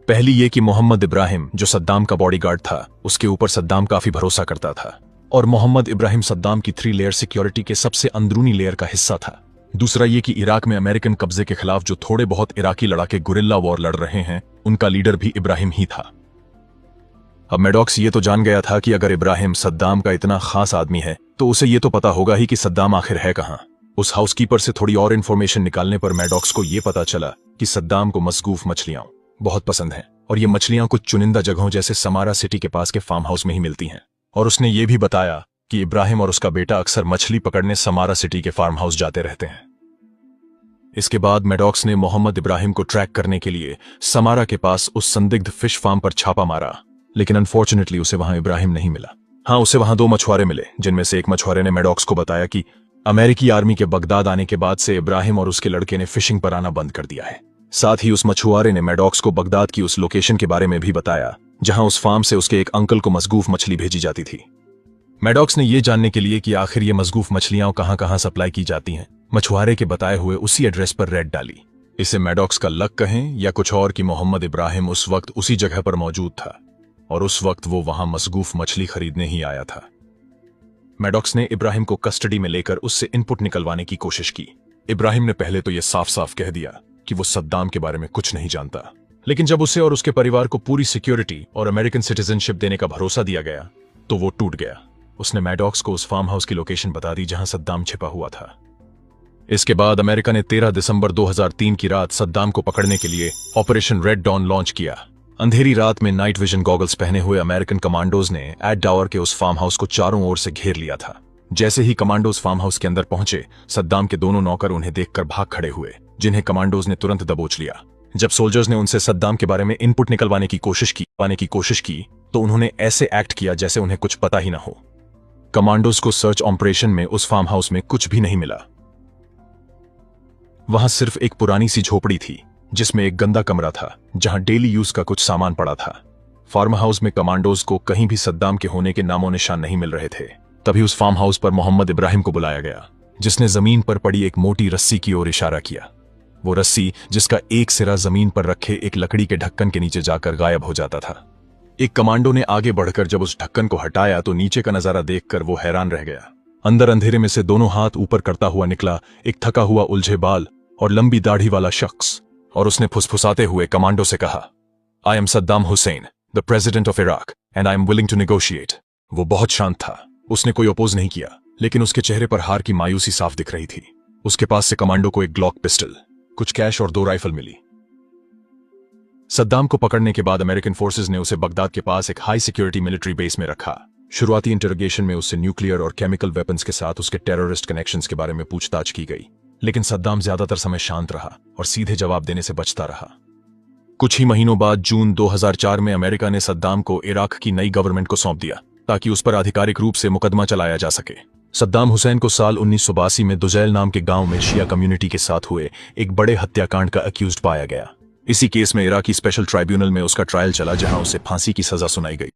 पहली ये कि मोहम्मद इब्राहिम जो सद्दाम का बॉडीगार्ड था, उसके ऊपर सद्दाम काफी भरोसा करता था और मोहम्मद इब्राहिम सद्दाम की 3 लेयर सिक्योरिटी के सबसे अंदरूनी लेयर का हिस्सा था। दूसरा ये कि इराक में अमेरिकन कब्जे के खिलाफ जो थोड़े बहुत इराकी लड़ाके गुरिल्ला वॉर लड़ रहे हैं, उनका लीडर भी इब्राहिम ही था। अब मैडॉक्स ये तो जान गया था कि अगर इब्राहिम सद्दाम का इतना खास आदमी है तो उसे ये तो पता होगा ही कि सद्दाम आखिर है कहां। उस हाउसकीपर से थोड़ी और इन्फॉर्मेशन निकालने पर मैडॉक्स को यह पता चला कि सद्दाम को मसगूफ मछलियां बहुत पसंद हैं और ये मछलियां कुछ चुनिंदा जगहों जैसे समारा सिटी के पास के फार्म हाउस में ही मिलती हैं। और उसने ये भी बताया कि इब्राहिम और उसका बेटा अक्सर मछली पकड़ने समारा सिटी के फार्म हाउस जाते रहते हैं। इसके बाद मैडॉक्स ने मोहम्मद इब्राहिम को ट्रैक करने के लिए समारा के पास उस संदिग्ध फिश फार्म पर छापा मारा, लेकिन अनफॉर्चुनेटली उसे वहां इब्राहिम नहीं मिला। हाँ, उसे वहां 2 मछुआरे मिले, जिनमें से एक मछुआरे ने मैडॉक्स को बताया कि अमेरिकी आर्मी के बगदाद आने के बाद से इब्राहिम और उसके लड़के ने फिशिंग पर आना बंद कर दिया है। साथ ही उस मछुआरे ने मैडॉक्स को बगदाद की उस लोकेशन के बारे में भी बताया जहां उस फार्म से उसके एक अंकल को मसगूफ मछली भेजी जाती थी। मैडॉक्स ने यह जानने के लिए कि आखिर ये मसगूफ मछलियां कहां कहां सप्लाई की जाती हैं, मछुआरे के बताए हुए उसी एड्रेस पर रेड डाली। इसे मैडॉक्स का लक कहें या कुछ और कि मोहम्मद इब्राहिम उस वक्त उसी जगह पर मौजूद था और उस वक्त वो वहां मसगूफ मछली खरीदने ही आया था। मैडॉक्स ने इब्राहिम को कस्टडी में लेकर उससे इनपुट निकलवाने की कोशिश की। इब्राहिम ने पहले तो यह साफ साफ कह दिया कि वो सद्दाम के बारे में कुछ नहीं जानता, लेकिन जब उसे और उसके परिवार को पूरी सिक्योरिटी और अमेरिकन सिटीजनशिप देने का भरोसा दिया गया तो वो टूट गया। उसने मैडॉक्स को उस फार्म हाउस की लोकेशन बता दी जहां सद्दाम छिपा हुआ था। इसके बाद अमेरिका ने 13 दिसंबर 2003 की रात सद्दाम को पकड़ने के लिए ऑपरेशन रेड डॉन लॉन्च किया। अंधेरी रात में नाइट विजन गॉगल्स पहने हुए अमेरिकन कमांडोज ने एड टावर के उस फार्म हाउस को चारों ओर से घेर लिया था। जैसे ही कमांडोज फार्म हाउस के अंदर पहुंचे, सद्दाम के दोनों नौकर उन्हें देखकर भाग खड़े हुए, जिन्हें कमांडोज ने तुरंत दबोच लिया। जब सोल्जर्स ने उनसे सद्दाम के बारे में इनपुट निकलवाने की कोशिश की तो उन्होंने ऐसे एक्ट किया जैसे उन्हें कुछ पता ही ना हो। कमांडोज को सर्च ऑपरेशन में उस फार्म हाउस में कुछ भी नहीं मिला। वहां सिर्फ एक पुरानी सी झोपड़ी थी जिसमें एक गंदा कमरा था जहां डेली यूज का कुछ सामान पड़ा था। फार्म हाउस में कमांडोज को कहीं भी सद्दाम के होने के नामो निशान नहीं मिल रहे थे। तभी उस फार्म हाउस पर मोहम्मद इब्राहिम को बुलाया गया, जिसने जमीन पर पड़ी एक मोटी रस्सी की ओर इशारा किया। वो रस्सी जिसका एक सिरा जमीन पर रखे एक लकड़ी के ढक्कन के नीचे जाकर गायब हो जाता था। एक कमांडो ने आगे बढ़कर जब उस ढक्कन को हटाया तो नीचे का नजारा देखकर वो हैरान रह गया। अंदर अंधेरे में से दोनों हाथ ऊपर करता हुआ निकला एक थका हुआ, उलझे बाल और लंबी दाढ़ी वाला शख्स, और उसने फुसफुसाते हुए कमांडो से कहा, I am Saddam Hussein, the president of Iraq, and I am willing to negotiate. वो बहुत शांत था, उसने कोई अपोज नहीं किया, लेकिन उसके चेहरे पर हार की मायूसी साफ दिख रही थी। उसके पास से कमांडो को एक ग्लॉक पिस्टल, कुछ कैश और 2 राइफल मिली। सद्दाम को पकड़ने के बाद अमेरिकन फोर्सेज ने उसे बगदाद के पास एक हाई सिक्योरिटी मिलिट्री बेस में रखा। शुरुआती इंटरोगेशन में उससे न्यूक्लियर और केमिकल वेपन्स के साथ उसके टेररिस्ट कनेक्शंस के बारे में पूछताछ की गई, लेकिन सद्दाम ज्यादातर समय शांत रहा और सीधे जवाब देने से बचता रहा। कुछ ही महीनों बाद जून 2004 में अमेरिका ने सद्दाम को इराक की नई गवर्नमेंट को सौंप दिया ताकि उस पर आधिकारिक रूप से मुकदमा चलाया जा सके। सद्दाम हुसैन को साल 1982 में दुजैल नाम के गांव में शिया कम्युनिटी के साथ हुए एक बड़े हत्याकांड का अक्यूज्ड पाया गया। इसी केस में इराकी स्पेशल ट्राइब्यूनल में उसका ट्रायल चला, जहां उसे फांसी की सजा सुनाई गई।